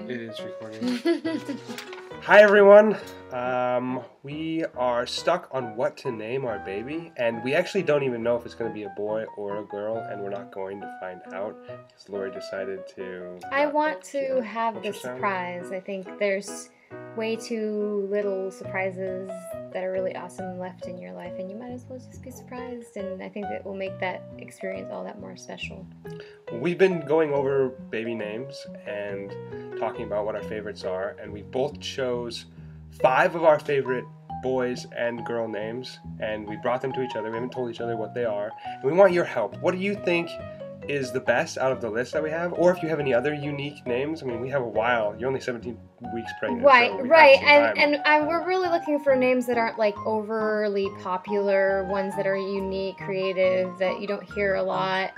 recording. It is recording. Hi everyone. We are stuck on what to name our baby, and we actually don't even know if it's going to be a boy or a girl, and we're not going to find out because Laurie decided to. I want to have the surprise. I think there's way too little surprises that are really awesome left in your life, and you might as well just be surprised, and I think that will make that experience all that more special. We've been going over baby names and talking about what our favorites are, and we both chose 5 of our favorite boys and girl names, and we brought them to each other. We haven't told each other what they are, and we want your help. What do you think is the best out of the list that we have? Or if you have any other unique names? I mean, we have a while. You're only 17 weeks pregnant. Right, so right, and we're really looking for names that aren't like overly popular, ones that are unique, creative, that you don't hear a lot.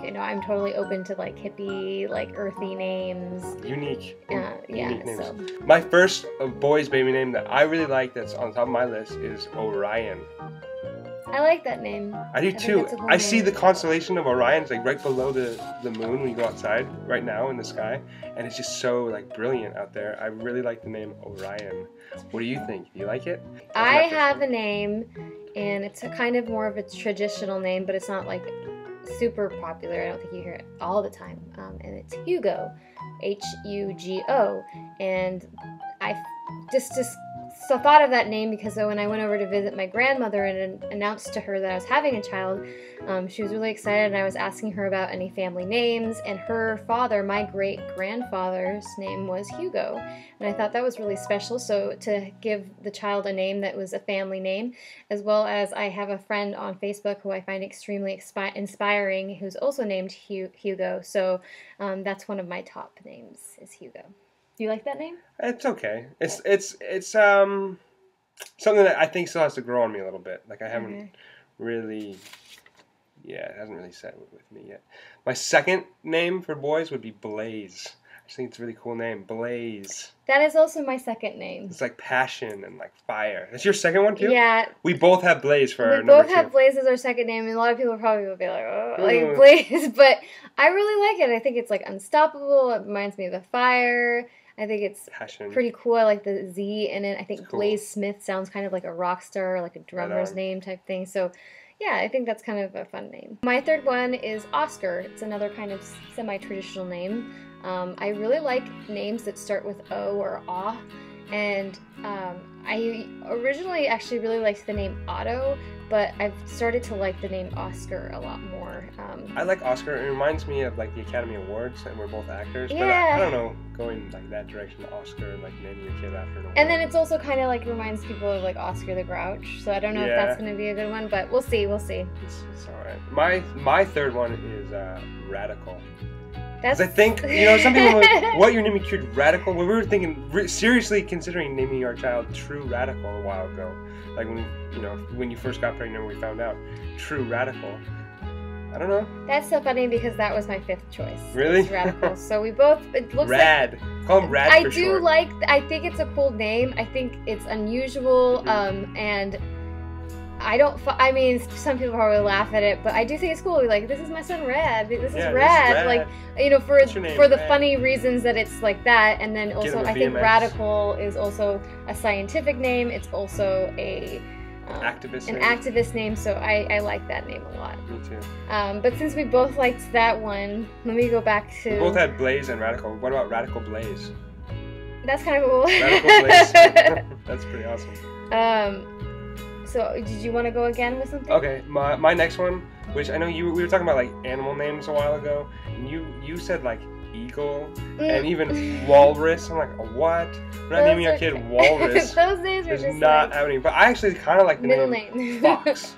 You know, I'm totally open to like hippie, like earthy names. Unique. Unique names. So. My first boy's baby name that I really like that's on top of my list is Orion. I like that name. I do too. I see the constellation of Orion. It's like right below the moon when you go outside right now in the sky, and it's just so like brilliant out there. I really like the name Orion. What do you think? Do you like it? I have a name, and it's a kind of more of a traditional name, but it's not like super popular. I don't think you hear it all the time. And it's Hugo, Hugo, and I just so thought of that name because when I went over to visit my grandmother and announced to her that I was having a child, she was really excited, and I was asking her about any family names, and her father, my great-grandfather's name was Hugo, and I thought that was really special, so to give the child a name that was a family name, as well as I have a friend on Facebook who I find extremely inspiring who's also named Hugo, so that's one of my top names is Hugo. Do you like that name? It's okay. It's something that I think still has to grow on me a little bit. Like I haven't really, it hasn't really set with me yet. My second name for boys would be Blaze. I just think it's a really cool name, Blaze. That is also my second name. It's like passion and like fire. That's your second one too? Yeah. We both have Blaze for our number 2. We both have Blaze as our second name, and a lot of people probably will be like, oh, like Blaze, but I really like it. I think it's like unstoppable. It reminds me of the fire. I think it's pretty cool. I like the Z in it. I think Blaze Smith sounds kind of like a rock star, like a drummer's name type thing. So, yeah, I think that's kind of a fun name. My third one is Oscar. It's another kind of semi-traditional name. I really like names that start with O or Ah, and I originally actually really liked the name Otto, but I've started to like the name Oscar a lot more. I like Oscar. It reminds me of like the Academy Awards, and we're both actors. Yeah. But I don't know, going like that direction, Oscar, and like naming your kid after an award. And then it's also kind of like reminds people of like Oscar the Grouch. So I don't know if that's going to be a good one, but we'll see. We'll see. It's all right. My third one is Radical. I think, some people like, what, you're naming your kid Radical? Well, we were thinking, seriously considering naming our child True Radical a while ago. Like when you first got pregnant, we found out True Radical. I don't know. That's so funny because that was my 5th choice. Really? It's Radical. So we both, it looks Rad. Like... Call him Rad for short. I think it's a cool name. I think it's unusual, and I mean, some people probably laugh at it, but I do think it's cool. Like, this is my son Rad. This is Rad. Like, for the funny reasons that it's like that. And then also, I think Radical is also a scientific name. It's also an activist name. So I like that name a lot. Me too. But since we both liked that one, let me go back to... We both had Blaze and Radical. What about Radical Blaze? That's kind of cool. Radical Blaze. That's pretty awesome. So, did you want to go again with something? Okay, my next one, which I know we were talking about like animal names a while ago, and you said like eagle and even walrus. I'm like, what? We're not naming our kid Walrus. Those names are just not happening. But I actually kind of like the name Fox.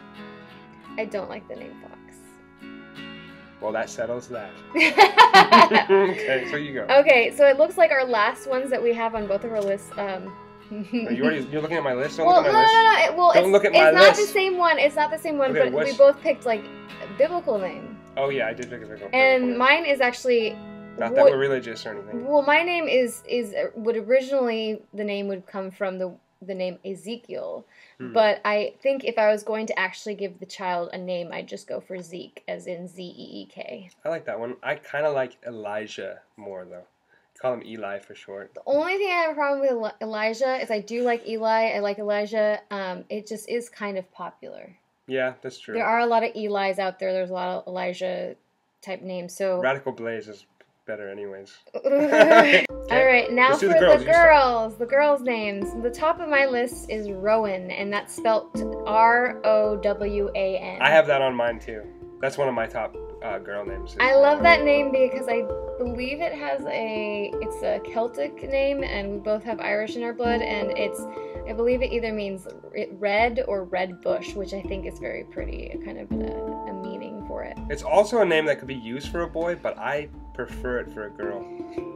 I don't like the name Fox. Well, that settles that. Okay, so you go. Okay, so it looks like our last ones that we have on both of our lists. You're looking at my list? Don't look at my list. No. Don't look at my list. It's not the same one. It's not the same one, but we both picked like a biblical name. Oh yeah, I did pick a biblical. And mine is actually not that we're religious or anything. Well, my name would originally, the name would come from the name Ezekiel, but I think if I was going to actually give the child a name, I'd just go for Zeke, as in Zeek. I like that one. I kind of like Elijah more though. Call him Eli for short. The only thing I have a problem with Elijah is I do like Eli. I like Elijah. It just is kind of popular. Yeah, that's true. There are a lot of Elis out there. There's a lot of Elijah type names. So Radical Blaze is better anyways. Okay. All right, now Let's for do the girls. the girls' names. The top of my list is Rowan, and that's spelled Rowan. I have that on mine too. That's one of my top girl names. I love that name because I believe it's a Celtic name, and we both have Irish in our blood, and I believe it either means red or red bush, which I think is very pretty, kind of a meaning for it. It's also a name that could be used for a boy, but I prefer it for a girl.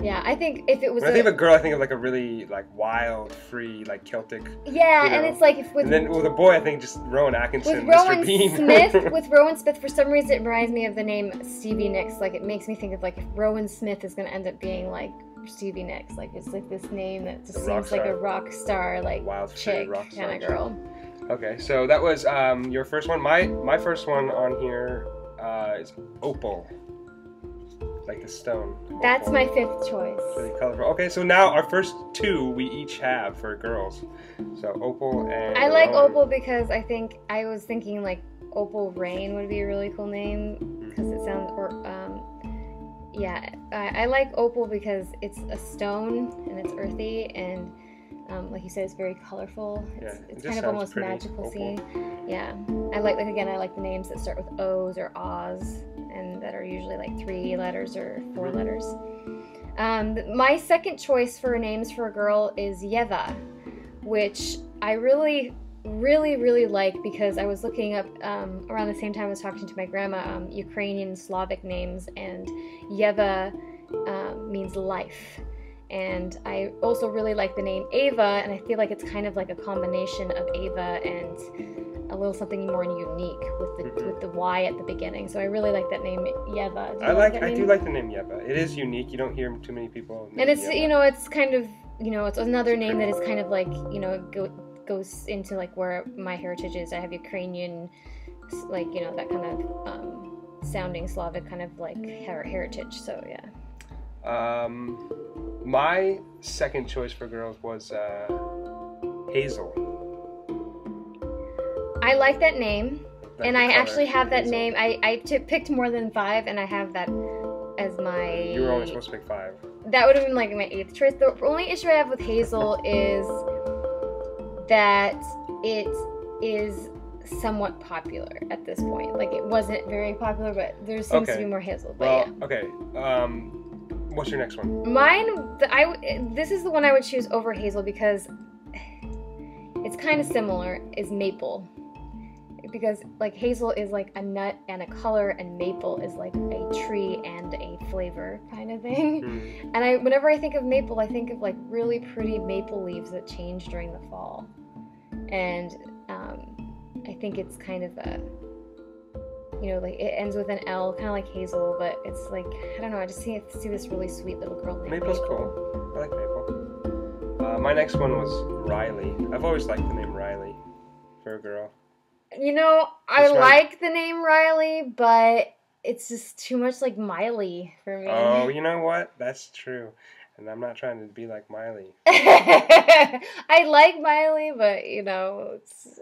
Yeah, I think if it was when I think of a girl, I think of like a really like wild, free, like Celtic. Yeah, and it's like and then with a boy, I think just Rowan Atkinson, with Rowan Mr. Bean. Smith. With Rowan Smith, for some reason, it reminds me of the name Stevie Nicks. Like it makes me think of like if Rowan Smith is going to end up being like Stevie Nicks. Like it's like this name that just seems like a rock star, like wild, chick kind of girl. Okay, so that was your first one. My first one on here is Opal. Like the stone. That's my fifth choice. Really colorful. Okay, so now our first two we each have for girls. So Opal and I like Rowan. Opal because I was thinking like Opal Rain would be a really cool name because it sounds I like Opal because it's a stone and it's earthy and like you said, it's very colorful. It's kind of almost magical scene. Yeah, I like the names that start with O's or Oz, and that are usually like 3 letters or 4 letters. My second choice for names for a girl is Yeva, which I really, really, really like because I was looking up around the same time I was talking to my grandma Ukrainian Slavic names, and Yeva means life. And I also really like the name Ava, and I feel like it's kind of like a combination of Ava and a little something more unique with the Y at the beginning. So I really like that name Yeva. I do like the name Yeva. It is unique. You don't hear too many people. And it's Yeva. It's kind of it's another name that is kind of like goes into like where my heritage is. I have Ukrainian, like that kind of sounding Slavic kind of like heritage. So yeah. My second choice for girls was Hazel. I like that name, and I actually have that Hazel. name. I picked more than 5, and I have that as my... You were only supposed to pick 5. That would have been like my 8th choice. The only issue I have with Hazel is that it is somewhat popular at this point. Like, it wasn't very popular, but there seems to be more Hazel. But okay. What's your next one? This is the one I would choose over Hazel because it's kind of similar, is Maple. Because like Hazel is like a nut and a color, and Maple is like a tree and a flavor kind of thing. And whenever I think of Maple, I think of like really pretty maple leaves that change during the fall. And I think it's kind of a, like it ends with an L, kind of like Hazel, but it's like, I don't know, I just see this really sweet little girl named Maple's Maple. cool. I like Maple. My next one was Riley. I've always liked the name Riley for a girl. I like the name Riley, but it's just too much like Miley for me. Oh, you know what? That's true. And I'm not trying to be like Miley. I like Miley, but, it's...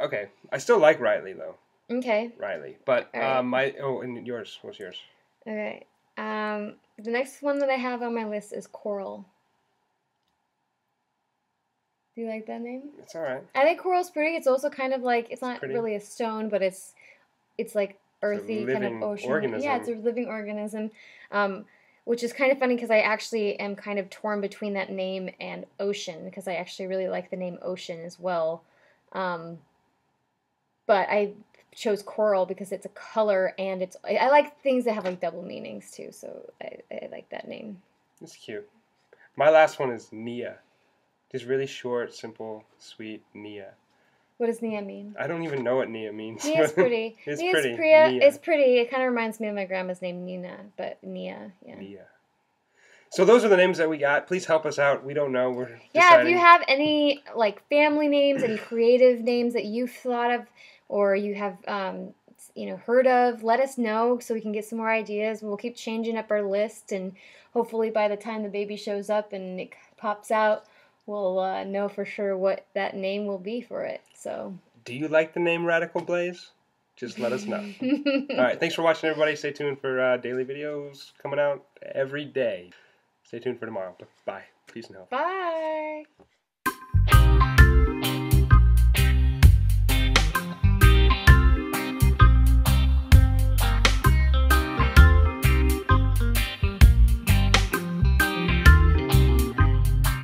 Okay. I still like Riley, though. Okay. Riley. But, right. And yours. What's yours? Okay. The next one that I have on my list is Coral. Do you like that name? It's alright. I think coral's pretty. It's also kind of like, it's not really a stone, but it's like earthy, kind of ocean. Organism. Yeah, it's a living organism. Which is kind of funny because I actually am kind of torn between that name and ocean, because I actually really like the name Ocean as well. But I chose coral because it's a color, and I like things that have like double meanings too, so I like that name. It's cute. My last one is Nia. Just really short, simple, sweet Nia. What does Nia mean? I don't even know what Nia means. Nia's pretty. It's Nia's pretty. It's pretty. It kind of reminds me of my grandma's name, Nina, but Nia, yeah. Nia. So those are the names that we got. Please help us out. We don't know. We're deciding. If you have any like family names, any creative names that you've thought of, or you have heard of, let us know so we can get some more ideas. We'll keep changing up our list, and hopefully by the time the baby shows up and it pops out, we'll know for sure what that name will be for it. So, do you like the name Radical Blaze? Just let us know. All right, thanks for watching, everybody. Stay tuned for daily videos coming out every day. Stay tuned for tomorrow. Bye. Peace and health. Bye.